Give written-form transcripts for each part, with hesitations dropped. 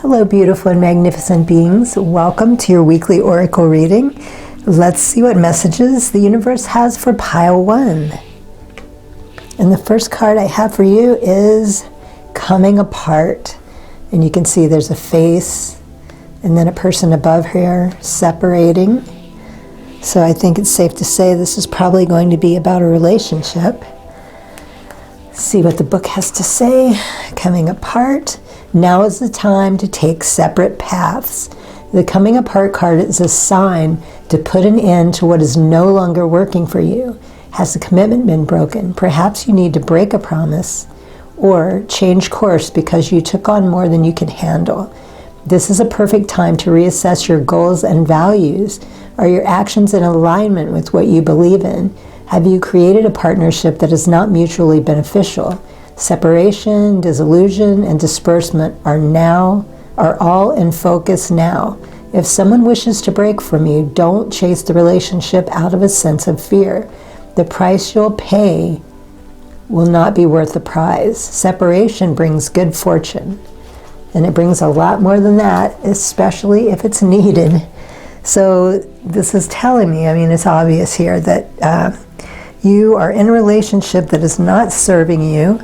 Hello, beautiful and magnificent beings. Welcome to your weekly oracle reading. Let's see what messages the universe has for pile 1. And the first card I have for you is Coming Apart. And you can see there's a face and then a person above here separating. So I think it's safe to say this is probably going to be about a relationship. See what the book has to say. Coming apart. Now is the time to take separate paths. The coming apart card is a sign to put an end to what is no longer working for you. Has the commitment been broken? Perhaps you need to break a promise or change course because you took on more than you can handle. This is a perfect time to reassess your goals and values. Are your actions in alignment with what you believe in? Have you created a partnership that is not mutually beneficial? Separation, disillusion, and disbursement are all in focus now. If someone wishes to break from you, don't chase the relationship out of a sense of fear. The price you'll pay will not be worth the prize. Separation brings good fortune, and it brings a lot more than that, especially if it's needed. So this is telling me, it's obvious here that you are in a relationship that is not serving you.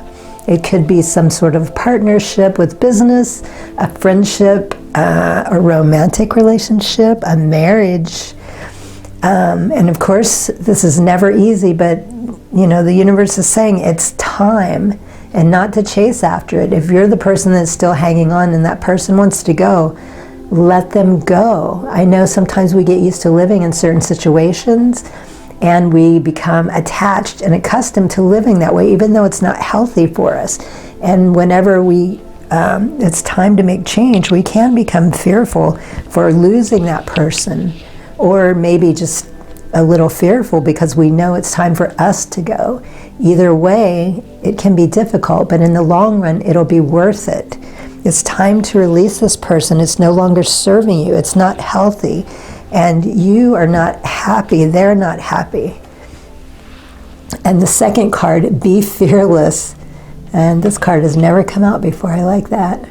It could be some sort of partnership with business, a friendship, a romantic relationship, a marriage. And of course, this is never easy, but the universe is saying it's time and not to chase after it. If you're the person that's still hanging on and that person wants to go, let them go. I know sometimes we get used to living in certain situations and we become attached and accustomed to living that way, even though it's not healthy for us. And whenever it's time to make change, we can become fearful for losing that person, or maybe just a little fearful because we know it's time for us to go. Either way, it can be difficult, but in the long run, it'll be worth it. It's time to release this person. It's no longer serving you. It's not healthy. And you are not happy, they're not happy. And the second card, Be Fearless. And this card has never come out before, I like that.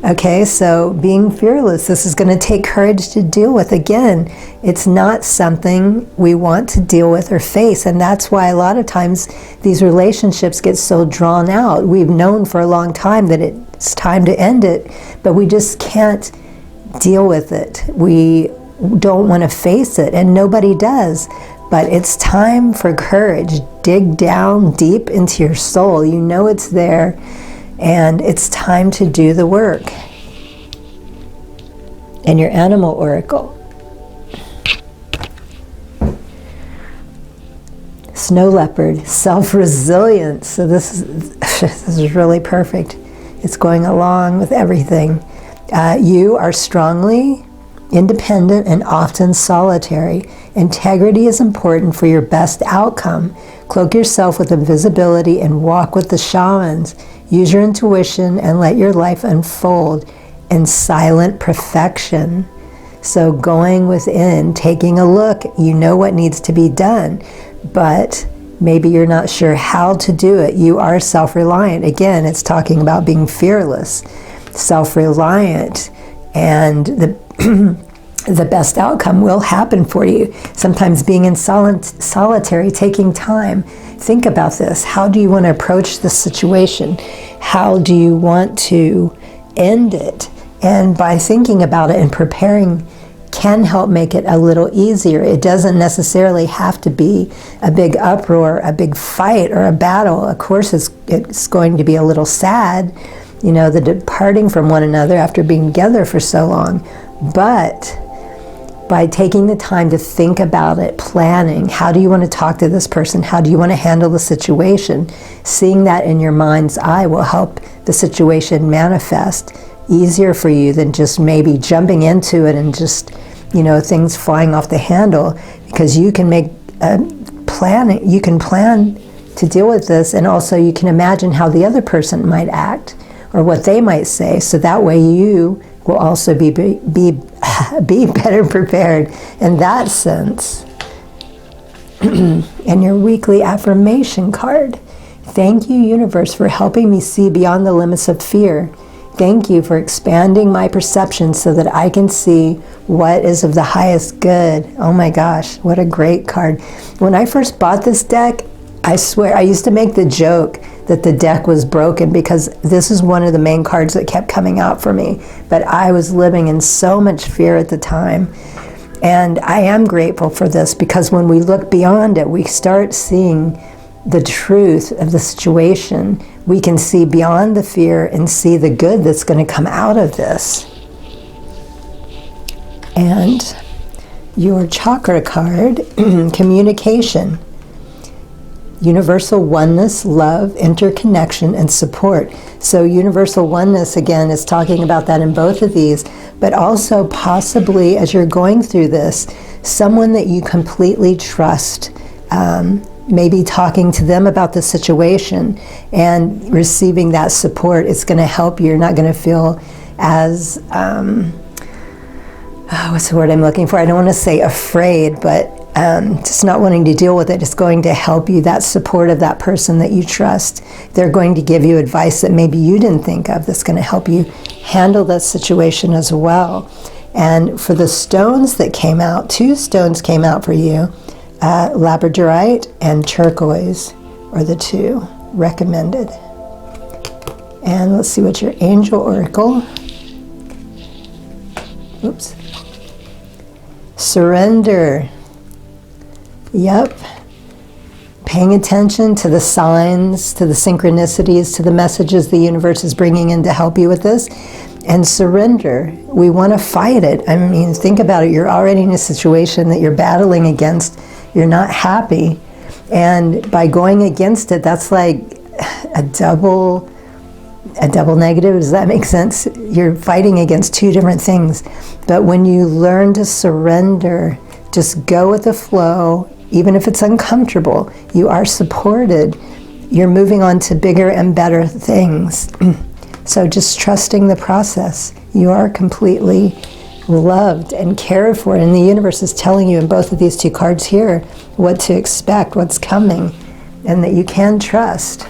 Okay, so being fearless, this is going to take courage to deal with. Again, it's not something we want to deal with or face, and that's why a lot of times these relationships get so drawn out. We've known for a long time that it's time to end it, but we just can't deal with it. We don't want to face it, and nobody does. But it's time for courage. Dig down deep into your soul. You know it's there, and it's time to do the work. And your animal oracle. Snow leopard, self-resilience. So this is really perfect. It's going along with everything. You are strongly independent and often solitary. Integrity is important for your best outcome. Cloak yourself with invisibility and walk with the shamans. Use your intuition and let your life unfold in silent perfection. So going within, taking a look, you know what needs to be done, but maybe you're not sure how to do it. You are self-reliant. Again, it's talking about being fearless, self-reliant, and the best outcome will happen for you. Sometimes being in solitary, taking time. Think about this. How do you want to approach this situation? How do you want to end it? And by thinking about it and preparing can help make it a little easier. It doesn't necessarily have to be a big uproar, a big fight, or a battle. Of course, it's going to be a little sad, the departing from one another after being together for so long. But by taking the time to think about it, planning, how do you want to talk to this person? How do you want to handle the situation? Seeing that in your mind's eye will help the situation manifest easier for you than just maybe jumping into it and just, things flying off the handle, because you can make planning, you can plan to deal with this, and also you can imagine how the other person might act or what they might say, so that way you will also be better prepared in that sense. And your weekly affirmation card. Thank you, universe, for helping me see beyond the limits of fear. Thank you for expanding my perception so that I can see what is of the highest good. Oh my gosh, what a great card. When I first bought this deck, I swear, I used to make the joke that the deck was broken because this is one of the main cards that kept coming out for me. But I was living in so much fear at the time. And I am grateful for this because when we look beyond it, we start seeing the truth of the situation. We can see beyond the fear and see the good that's going to come out of this. And your chakra card, communication. Universal oneness, love, interconnection, and support. So universal oneness, again, is talking about that in both of these, but also possibly as you're going through this, someone that you completely trust, maybe talking to them about the situation and receiving that support is going to help you. You're not going to feel as, what's the word I'm looking for? I don't want to say afraid, but just not wanting to deal with it is going to help you. That support of that person that you trust, they're going to give you advice that maybe you didn't think of that's going to help you handle that situation as well. And for the stones that came out, 2 stones came out for you. Labradorite and turquoise are the 2 recommended. And let's see what your angel oracle. Oops. Surrender. Yep. Paying attention to the signs, to the synchronicities, to the messages the universe is bringing in to help you with this. And surrender. We want to fight it. I mean, think about it. You're already in a situation that you're battling against. You're not happy. And by going against it, that's like a double negative. Does that make sense? You're fighting against 2 different things. But when you learn to surrender, just go with the flow, even if it's uncomfortable, you are supported. You're moving on to bigger and better things. So just trusting the process. You are completely loved and cared for, and the universe is telling you in both of these 2 cards here what to expect, what's coming, and that you can trust.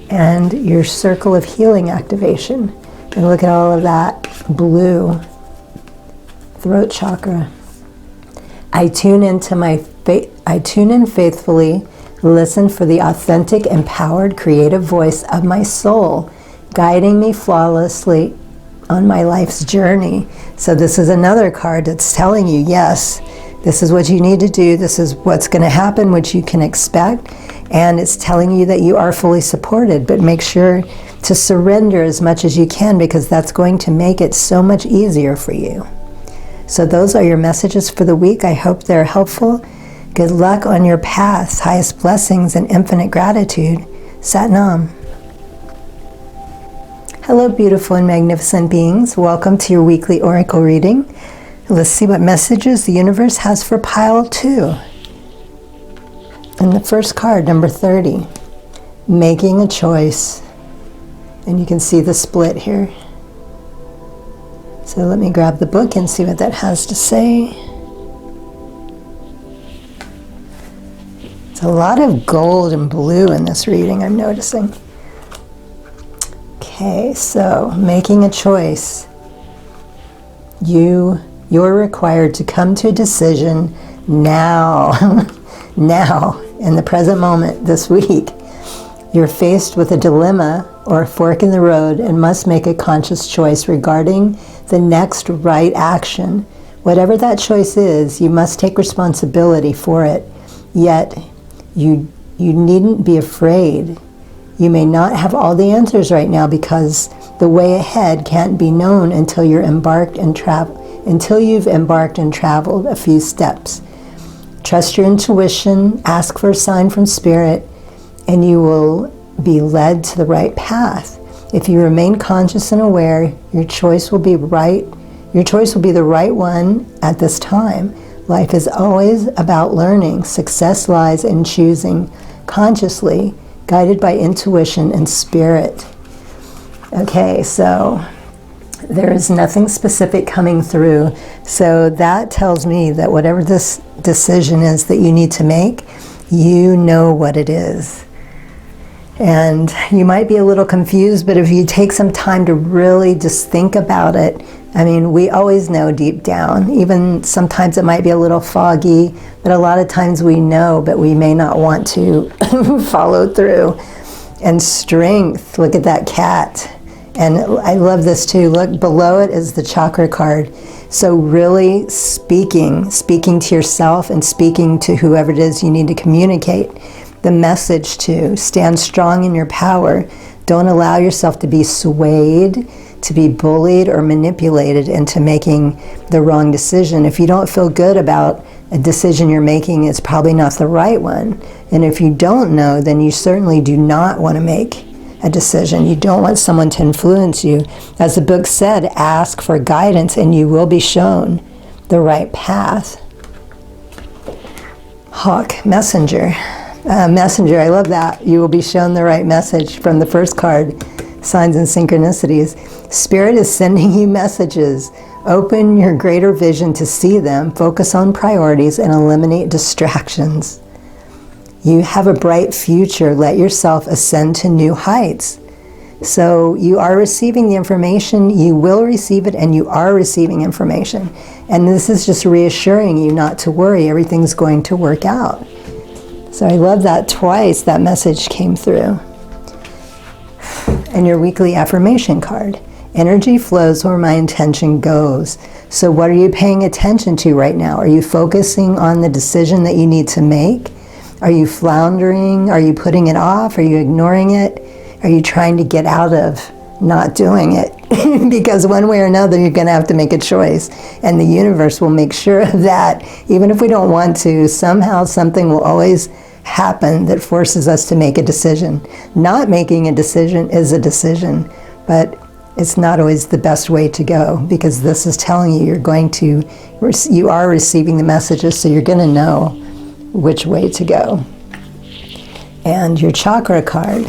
And your circle of healing activation. And look at all of that blue. Throat chakra. I tune in faithfully, listen for the authentic, empowered, creative voice of my soul, guiding me flawlessly on my life's journey. So this is another card that's telling you, yes, this is what you need to do. This is what's going to happen, which you can expect. And it's telling you that you are fully supported, but make sure to surrender as much as you can because that's going to make it so much easier for you. So those are your messages for the week. I hope they're helpful. Good luck on your path. Highest blessings and infinite gratitude. Sat Nam. Hello, beautiful and magnificent beings. Welcome to your weekly oracle reading. Let's see what messages the universe has for pile 2. And the first card, number 30, making a choice. And you can see the split here. So let me grab the book and see what that has to say. It's a lot of gold and blue in this reading, I'm noticing. Okay, so making a choice. You're required to come to a decision now. Now, in the present moment, this week. You're faced with a dilemma or a fork in the road and must make a conscious choice regarding the next right action. Whatever that choice is, you must take responsibility for it. Yet, you needn't be afraid. You may not have all the answers right now because the way ahead can't be known until you've embarked and traveled a few steps. Trust your intuition, ask for a sign from Spirit, and you will be led to the right path. If you remain conscious and aware, your choice will be right. Your choice will be the right one at this time. Life is always about learning. Success lies in choosing consciously, guided by intuition and spirit. Okay, so there is nothing specific coming through. So that tells me that whatever this decision is that you need to make, you know what it is. And you might be a little confused, but if you take some time to really just think about it, I mean, we always know deep down. Even sometimes it might be a little foggy, but a lot of times we know, but we may not want to follow through. And strength, look at that cat. And I love this too. Look, below it is the chakra card. So really speaking to yourself and speaking to whoever it is you need to communicate the message to. Stand strong in your power. Don't allow yourself to be swayed, to be bullied or manipulated into making the wrong decision. If you don't feel good about a decision you're making, it's probably not the right one. And if you don't know, then you certainly do not want to make a decision. You don't want someone to influence you. As the book said, ask for guidance and you will be shown the right path. Hawk, messenger. Messenger, I love that. You will be shown the right message from the first card, signs and synchronicities. Spirit is sending you messages. Open your greater vision to see them, focus on priorities, and eliminate distractions. You have a bright future. Let yourself ascend to new heights. So you are receiving the information, you will receive it, and you are receiving information. And this is just reassuring you not to worry. Everything's going to work out. So I love that twice that message came through. And your weekly affirmation card. Energy flows where my intention goes. So what are you paying attention to right now? Are you focusing on the decision that you need to make? Are you floundering? Are you putting it off? Are you ignoring it? Are you trying to get out of not doing it? Because one way or another, you're going to have to make a choice. And the universe will make sure of that. Even if we don't want to, somehow something will always happen that forces us to make a decision. Not making a decision is a decision, but it's not always the best way to go, because this is telling you you are receiving the messages, so you're going to know which way to go. And your chakra card,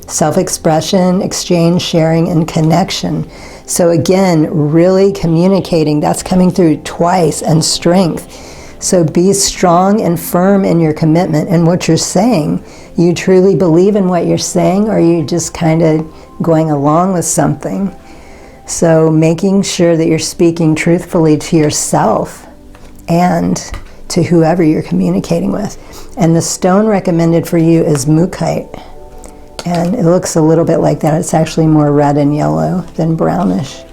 self-expression, exchange, sharing, and connection. So again, really communicating, that's coming through twice, and strength. So be strong and firm in your commitment and what you're saying. You truly believe in what you're saying, or are you just kind of going along with something? So making sure that you're speaking truthfully to yourself and to whoever you're communicating with. And the stone recommended for you is mookaite. And it looks a little bit like that. It's actually more red and yellow than brownish.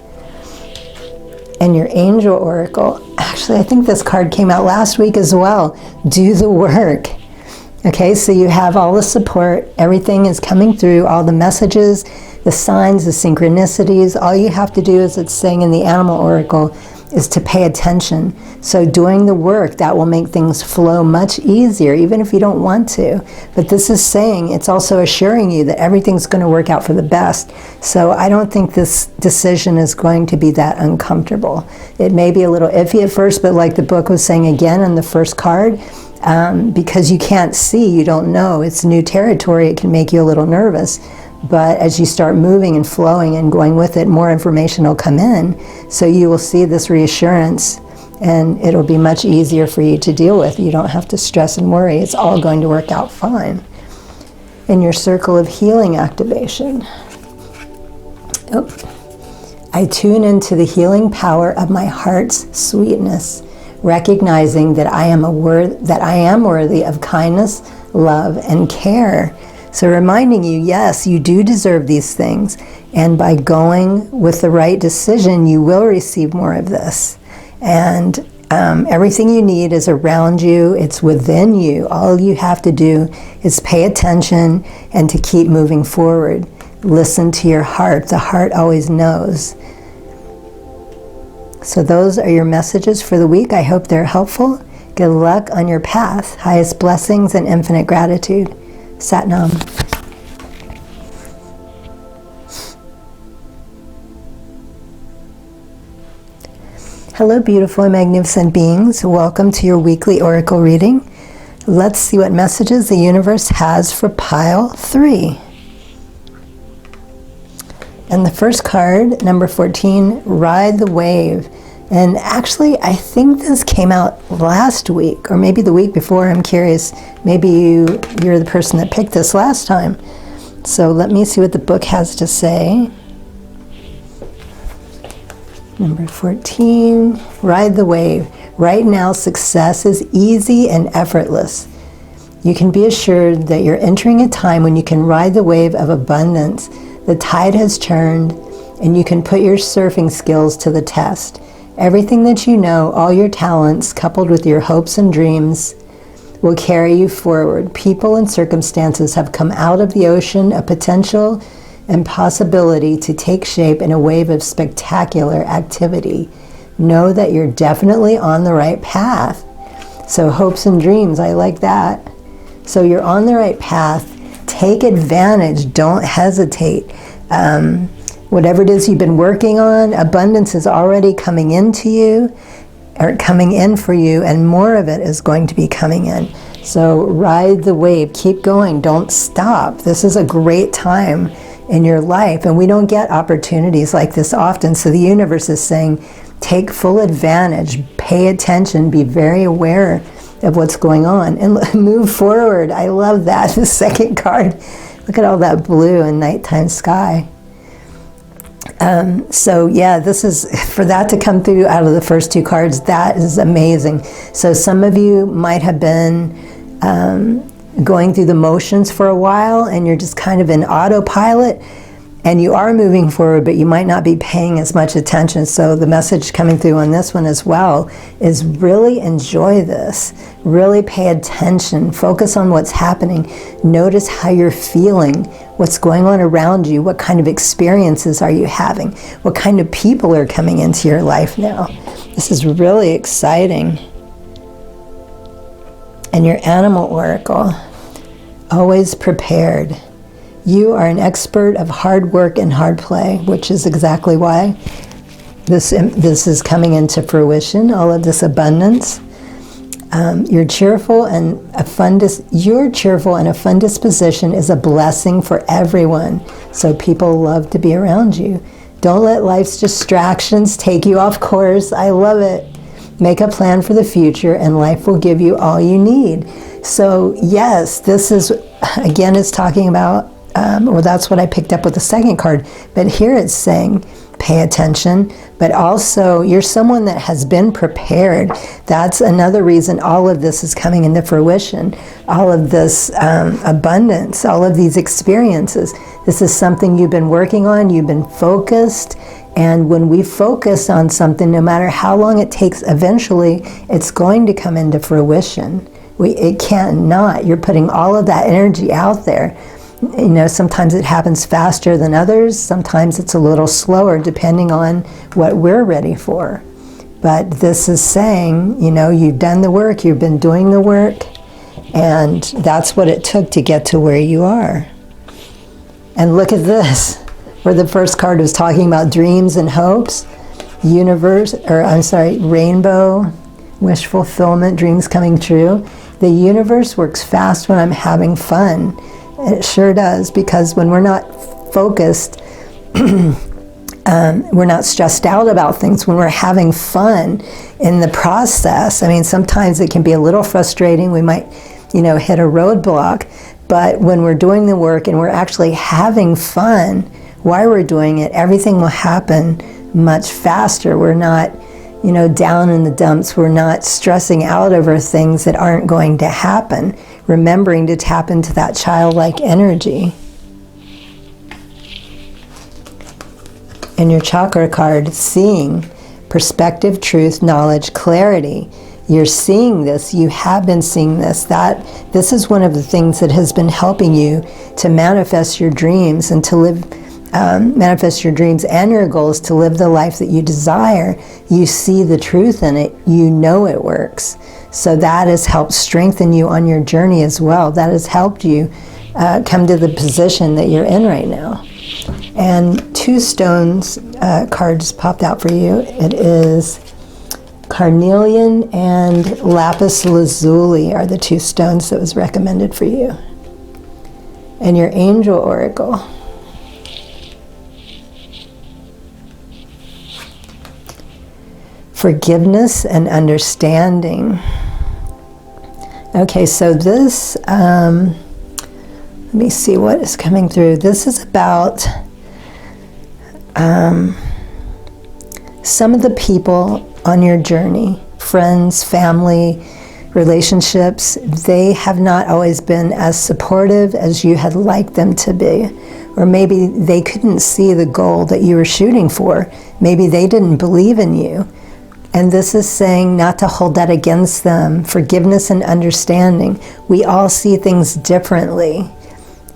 And your angel oracle, actually I think this card came out last week as well. Do the work. Okay, so you have all the support, everything is coming through, all the messages, the signs, the synchronicities. All you have to do, as it's saying in the animal oracle, is to pay attention. So doing the work, that will make things flow much easier, even if you don't want to. But this is saying, it's also assuring you that everything's going to work out for the best. So I don't think this decision is going to be that uncomfortable. It may be a little iffy at first, but like the book was saying again in the first card, because you can't see, you don't know, it's new territory, it can make you a little nervous. But as you start moving and flowing and going with it, more information will come in. So you will see this reassurance, and it'll be much easier for you to deal with. You don't have to stress and worry. It's all going to work out fine. In your circle of healing activation, I tune into the healing power of my heart's sweetness, recognizing that I am worthy of kindness, love, and care. So reminding you, yes, you do deserve these things. And by going with the right decision, you will receive more of this. And everything you need is around you. It's within you. All you have to do is pay attention and to keep moving forward. Listen to your heart. The heart always knows. So those are your messages for the week. I hope they're helpful. Good luck on your path. Highest blessings and infinite gratitude. Sat Nam. Hello, beautiful and magnificent beings. Welcome to your weekly oracle reading. Let's see what messages the universe has for pile 3. And the first card, number 14, Ride the Wave. And actually, I think this came out last week, or maybe the week before. I'm curious. Maybe you're the person that picked this last time. So let me see what the book has to say. Number 14, ride the wave. Right now, success is easy and effortless. You can be assured that you're entering a time when you can ride the wave of abundance. The tide has turned, and you can put your surfing skills to the test. Everything that you know, all your talents, coupled with your hopes and dreams, will carry you forward. People and circumstances have come out of the ocean of potential and possibility to take shape in a wave of spectacular activity. Know that you're definitely on the right path. So hopes and dreams, I like that. So you're on the right path. Take advantage. Don't hesitate. Whatever it is you've been working on, abundance is already coming into you, or coming in for you, and more of it is going to be coming in. So ride the wave. Keep going. Don't stop. This is a great time in your life, and we don't get opportunities like this often. So the universe is saying, take full advantage, pay attention, be very aware of what's going on, and move forward. I love that. The second card, look at all that blue and nighttime sky. So yeah, this is, for that to come through out of the first two cards, that is amazing. So some of you might have been going through the motions for a while, and you're just kind of in autopilot, and you are moving forward, but you might not be paying as much attention. So the message coming through on this one as well is really enjoy this. Really pay attention. Focus on what's happening. Notice how you're feeling, what's going on around you, what kind of experiences are you having, what kind of people are coming into your life now. This is really exciting. And your animal oracle, always prepared. You are an expert of hard work and hard play, which is exactly why this is coming into fruition, all of this abundance. You're cheerful, and your cheerful and a fun disposition is a blessing for everyone. So people love to be around you. Don't let life's distractions take you off course. I love it. Make a plan for the future, and life will give you all you need. So yes, this is, again, it's talking about, well, that's what I picked up with the second card. But here it's saying, pay attention, but also you're someone that has been prepared. That's another reason all of this is coming into fruition. All of this abundance, all of these experiences. This is something you've been working on, you've been focused, and when we focus on something, no matter how long it takes, eventually it's going to come into fruition. It can't not. You're putting all of that energy out there. You know, sometimes it happens faster than others. Sometimes it's a little slower, depending on what we're ready for. But this is saying, you know, you've done the work, you've been doing the work, and that's what it took to get to where you are. And look at this, where the first card was talking about dreams and hopes, rainbow, wish fulfillment, dreams coming true. The universe works fast when I'm having fun. It sure does, because when we're not focused, we're not stressed out about things. When we're having fun in the process, I mean, sometimes it can be a little frustrating. We might, you know, hit a roadblock. But when we're doing the work and we're actually having fun while we're doing it, everything will happen much faster. We're not, you know, down in the dumps. We're not stressing out over things that aren't going to happen. Remembering to tap into that childlike energy. And your chakra card, seeing, perspective, truth, knowledge, clarity. You're seeing this, you have been seeing this. This is one of the things that has been helping you to manifest your dreams and to live, manifest your dreams and your goals, to live the life that you desire. You see the truth in it, you know it works. So that has helped strengthen you on your journey as well. That has helped you come to the position that you're in right now. And two stones cards popped out for you. It is carnelian and lapis lazuli are the two stones that was recommended for you. And your angel oracle. Forgiveness and understanding. Okay, so this, let's Let me see what is coming through. This is about some of the people on your journey, friends, family, relationships. They have not always been as supportive as you had liked them to be. Or maybe they couldn't see the goal that you were shooting for. Maybe they didn't believe in you. And this is saying not to hold that against them. Forgiveness and understanding. We all see things differently,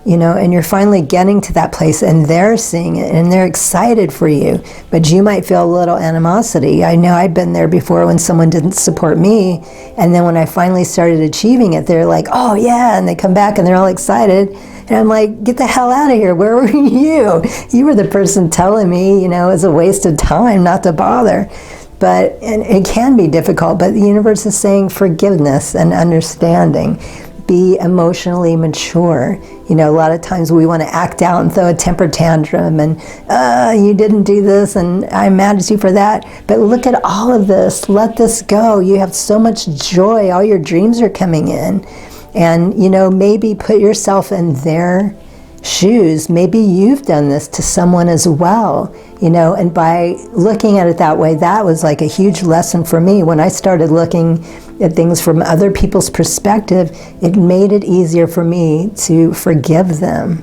you know, and you're finally getting to that place and they're seeing it and they're excited for you, but you might feel a little animosity. I know I've been there before when someone didn't support me, and then when I finally started achieving it, they're like, oh yeah, and they come back and they're all excited. And I'm like, get the hell out of here. Where were you? You were the person telling me, you know, it's a waste of time not to bother. And it can be difficult, but the universe is saying forgiveness and understanding. Be emotionally mature. You know, a lot of times we want to act out and throw a temper tantrum and, you didn't do this and I'm mad at you for that. But look at all of this. Let this go. You have so much joy. All your dreams are coming in. And, you know, maybe put yourself in their shoes. Maybe you've done this to someone as well, you know, and by looking at it that way, that was like a huge lesson for me. When I started looking at things from other people's perspective, it made it easier for me to forgive them.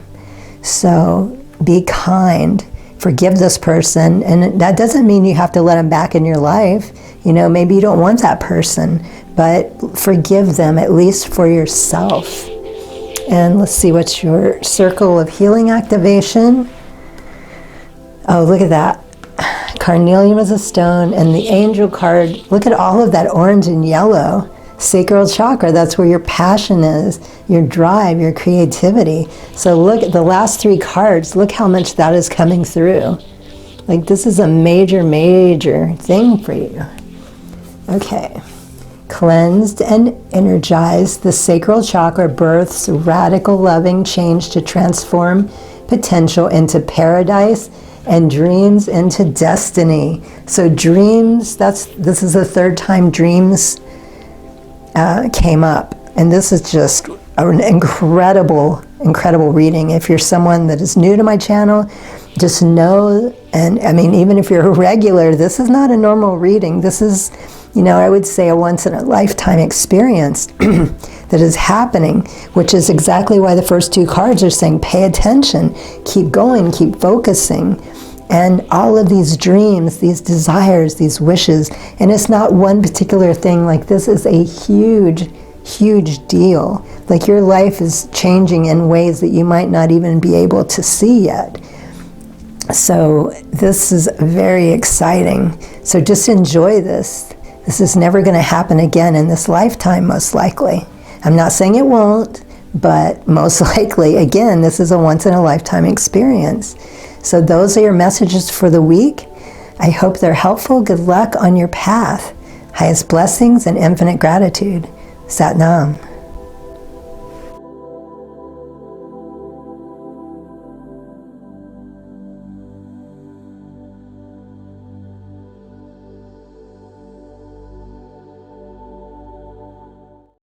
So be kind, forgive this person, and that doesn't mean you have to let them back in your life. You know, maybe you don't want that person, but forgive them, at least for yourself. And let's see, what's your circle of healing activation? Oh, look at that. Carnelian is a stone, and the angel card, look at all of that orange and yellow. Sacral chakra, that's where your passion is, your drive, your creativity. So look at the last three cards, look how much that is coming through. Like, this is a major, major thing for you. Okay. Cleansed and energized, the sacral chakra births radical loving change to transform potential into paradise and dreams into destiny. So dreams, this is the third time dreams came up. And this is just an incredible reading. If you're someone that is new to my channel, just know, and I mean, even if you're a regular, this is not a normal reading. This is, you know, I would say a once-in-a-lifetime experience that is happening, which is exactly why the first two cards are saying, pay attention, keep going, keep focusing. And all of these dreams, these desires, these wishes, and it's not one particular thing. Like, this is a huge, huge deal. Like, your life is changing in ways that you might not even be able to see yet. So this is very exciting. So just enjoy this. This is never going to happen again in this lifetime, most likely. I'm not saying it won't, but most likely, again, this is a once-in-a-lifetime experience. So those are your messages for the week. I hope they're helpful. Good luck on your path. Highest blessings and infinite gratitude. Sat Nam.